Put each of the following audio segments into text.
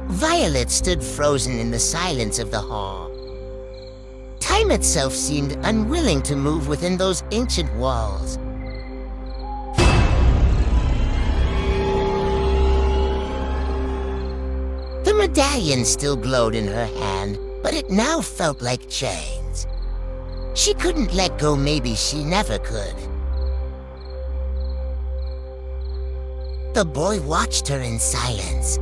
Violet stood frozen in the silence of the hall. Time itself seemed unwilling to move within those ancient walls. The medallion still glowed in her hand, but it now felt like chains. She couldn't let go, maybe she never could. The boy watched her in silence.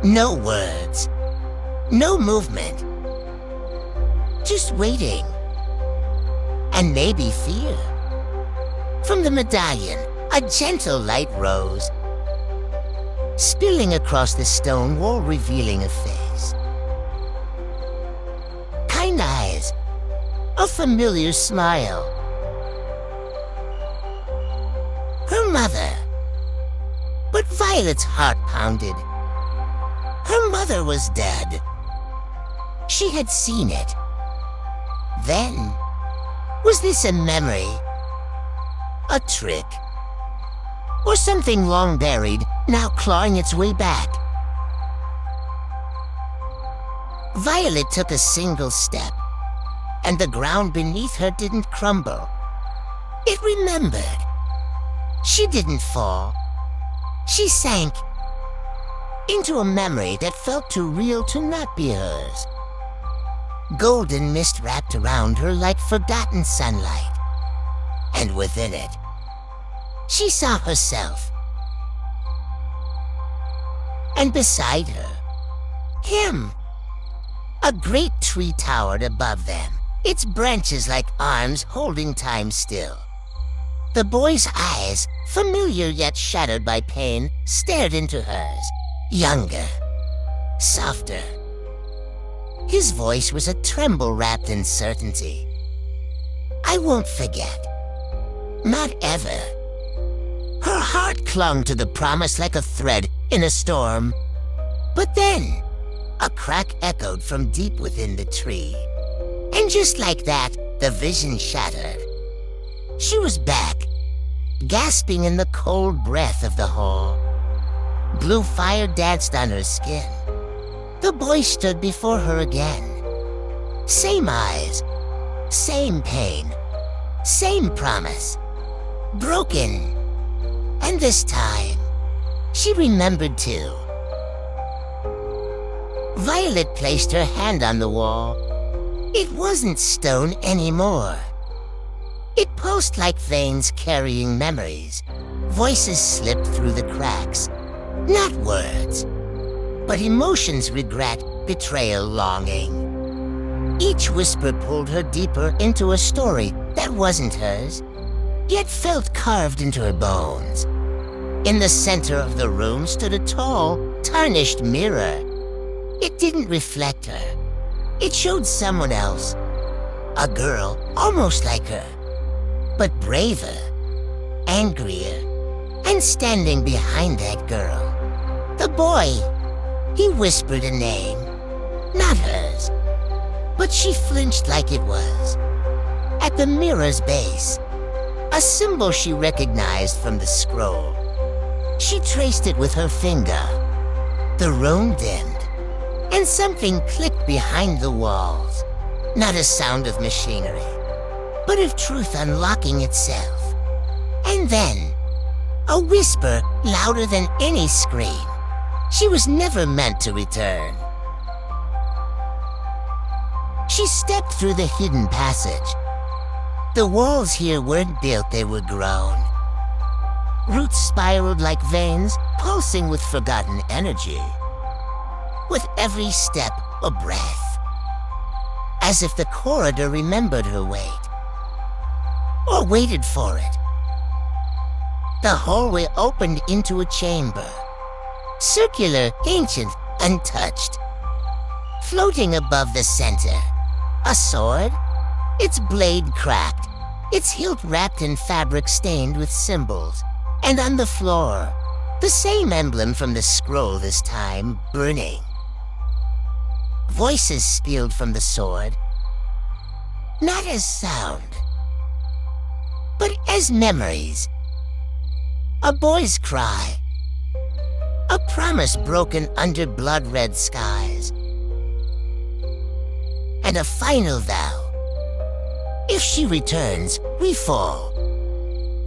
No words, no movement. Just waiting. And maybe fear. From the medallion, a gentle light rose, spilling across the stone wall, revealing a face. Kind eyes, a familiar smile. Her mother. But Violet's heart pounded. Her mother was dead. She had seen it. Then, was this a memory? A trick? Or something long buried, now clawing its way back? Violet took a single step, and the ground beneath her didn't crumble. It remembered. She didn't fall. She sank into a memory that felt too real to not be hers. Golden mist wrapped around her like forgotten sunlight. And within it, she saw herself. And beside her, him. A great tree towered above them, its branches like arms holding time still. The boy's eyes, familiar yet shadowed by pain, stared into hers. Younger, softer. His voice was a tremble wrapped in certainty. I won't forget. Not ever. Her heart clung to the promise like a thread in a storm. But then, a crack echoed from deep within the tree. And just like that, the vision shattered. She was back, gasping in the cold breath of the hall. Blue fire danced on her skin. The boy stood before her again. Same eyes, same pain, same promise. Broken. And this time, she remembered too. Violet placed her hand on the wall. It wasn't stone anymore. It pulsed like veins carrying memories. Voices slipped through the cracks. Not words, but emotions, regret, betrayal, longing. Each whisper pulled her deeper into a story that wasn't hers, yet felt carved into her bones. In the center of the room stood a tall, tarnished mirror. It didn't reflect her. It showed someone else. A girl, almost like her, but braver, angrier, and standing behind that girl. The boy, he whispered a name, not hers, but she flinched like it was. At the mirror's base, a symbol she recognized from the scroll. She traced it with her finger. The room dimmed, and something clicked behind the walls. Not a sound of machinery, but of truth unlocking itself. And then, a whisper louder than any scream. She was never meant to return. She stepped through the hidden passage. The walls here weren't built, they were grown. Roots spiraled like veins, pulsing with forgotten energy. With every step, a breath. As if the corridor remembered her weight. Or waited for it. The hallway opened into a chamber. Circular, ancient, untouched. Floating above the center, a sword, its blade cracked, its hilt wrapped in fabric stained with symbols. And on the floor, the same emblem from the scroll this time, burning. Voices spilled from the sword, not as sound, but as memories. A boy's cry, A promise broken under blood-red skies. And a final vow. If she returns, we fall.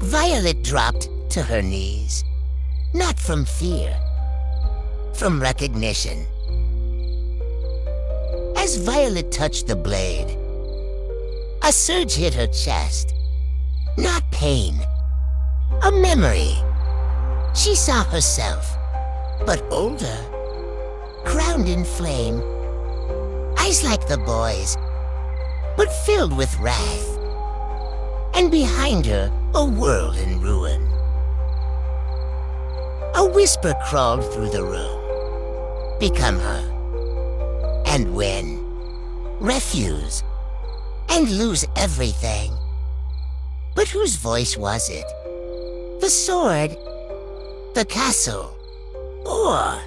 Violet dropped to her knees. Not from fear, from recognition. As Violet touched the blade, a surge hit her chest. Not pain, a memory. She saw herself, but older, crowned in flame. Eyes like the boy's, but filled with wrath. And behind her, a world in ruin. A whisper crawled through the room. Become her. And win. Refuse. And lose everything. But whose voice was it? The sword? The castle? Or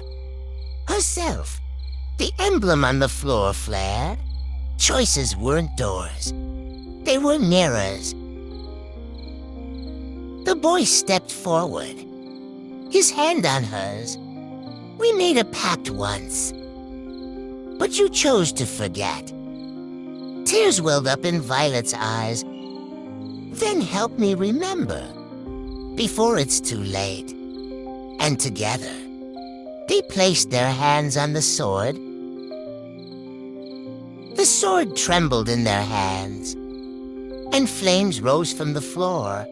herself? The emblem on the floor flared. Choices weren't doors. They were mirrors. The boy stepped forward, his hand on hers. We made a pact once, but you chose to forget. Tears welled up in Violet's eyes. Then help me remember, before it's too late. And together, they placed their hands on the sword. The sword trembled in their hands, and flames rose from the floor.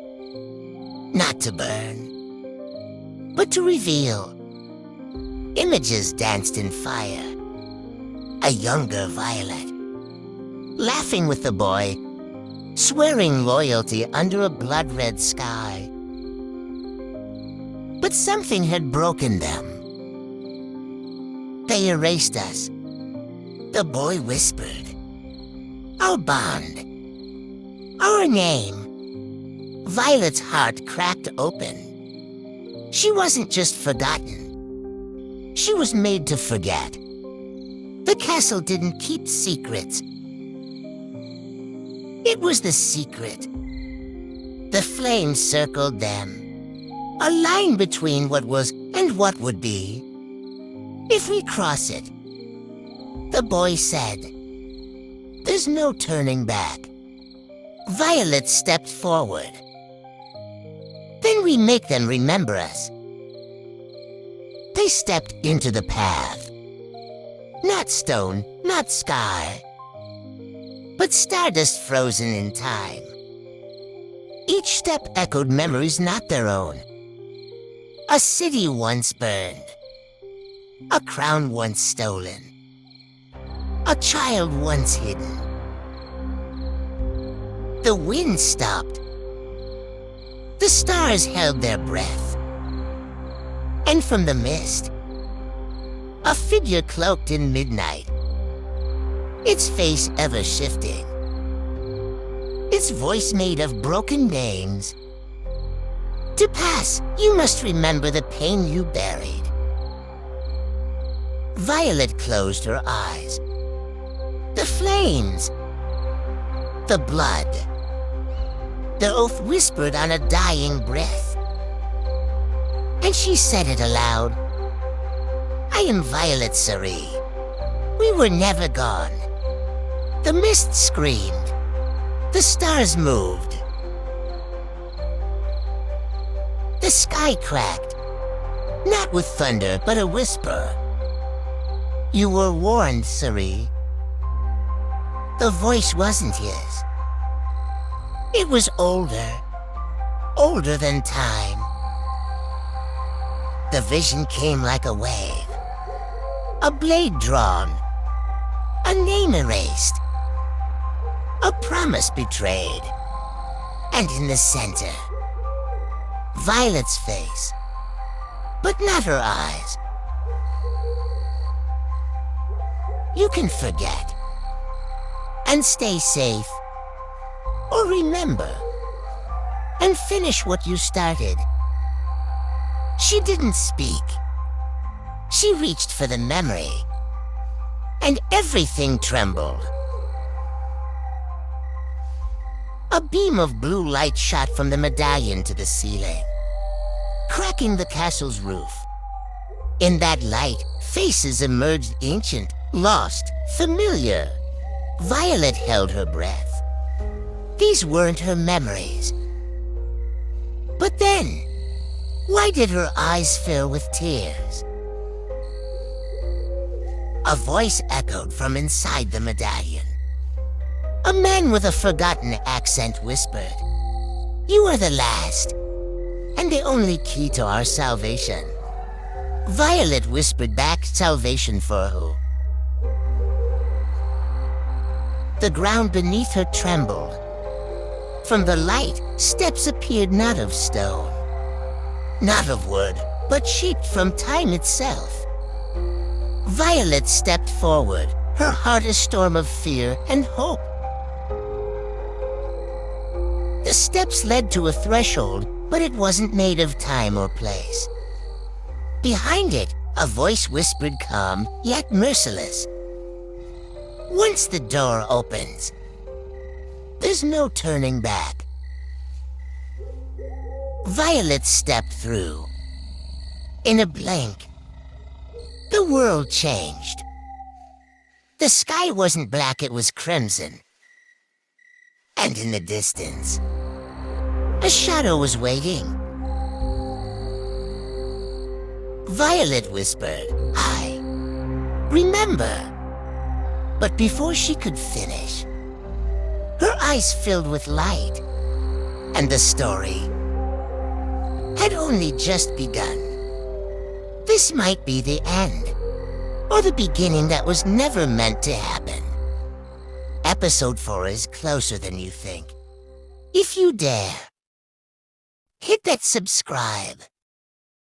Not to burn, but to reveal. Images danced in fire. A younger Violet, laughing with the boy, swearing loyalty under a blood-red sky. But something had broken them. They erased us. The boy whispered. Our bond. Our name. Violet's heart cracked open. She wasn't just forgotten. She was made to forget. The castle didn't keep secrets. It was the secret. The flames circled them. A line between what was and what would be. If we cross it, the boy said, there's no turning back. Violet stepped forward. Then we make them remember us. They stepped into the path. Not stone, not sky, but stardust frozen in time. Each step echoed memories not their own. A city once burned. A crown once stolen. A child once hidden. The wind stopped. The stars held their breath. And from the mist, a figure cloaked in midnight, its face ever shifting, its voice made of broken names. To pass, you must remember the pain you buried. Violet closed her eyes. The flames, the blood, the oath whispered on a dying breath. And she said it aloud. I am Violet Cerie. We were never gone. The mist screamed. The stars moved. The sky cracked. Not with thunder, but a whisper. You were warned, Cerie. The voice wasn't his. It was older. Older than time. The vision came like a wave. A blade drawn. A name erased. A promise betrayed. And in the center, Violet's face, but not her eyes. You can forget and stay safe, or remember and finish what you started. She didn't speak. She reached for the memory, and everything trembled. A beam of blue light shot from the medallion to the ceiling, cracking the castle's roof. In that light, faces emerged ancient, lost, familiar. Violet held her breath. These weren't her memories. But then, why did her eyes fill with tears? A voice echoed from inside the medallion. A man with a forgotten accent whispered, "You are the last, and the only key to our salvation." Violet whispered back, "Salvation for who?" The ground beneath her trembled. From the light, steps appeared not of stone, not of wood, but shaped from time itself. Violet stepped forward, her heart a storm of fear and hope. The steps led to a threshold, but it wasn't made of time or place. Behind it, a voice whispered calm, yet merciless. "Once the door opens, there's no turning back." Violet stepped through. In a blink, the world changed. The sky wasn't black, it was crimson. And in the distance, a shadow was waiting. Violet whispered, "I remember." But before she could finish, her eyes filled with light, and the story had only just begun. This might be the end, or the beginning that was never meant to happen. Episode 4 is closer than you think. If you dare, hit that subscribe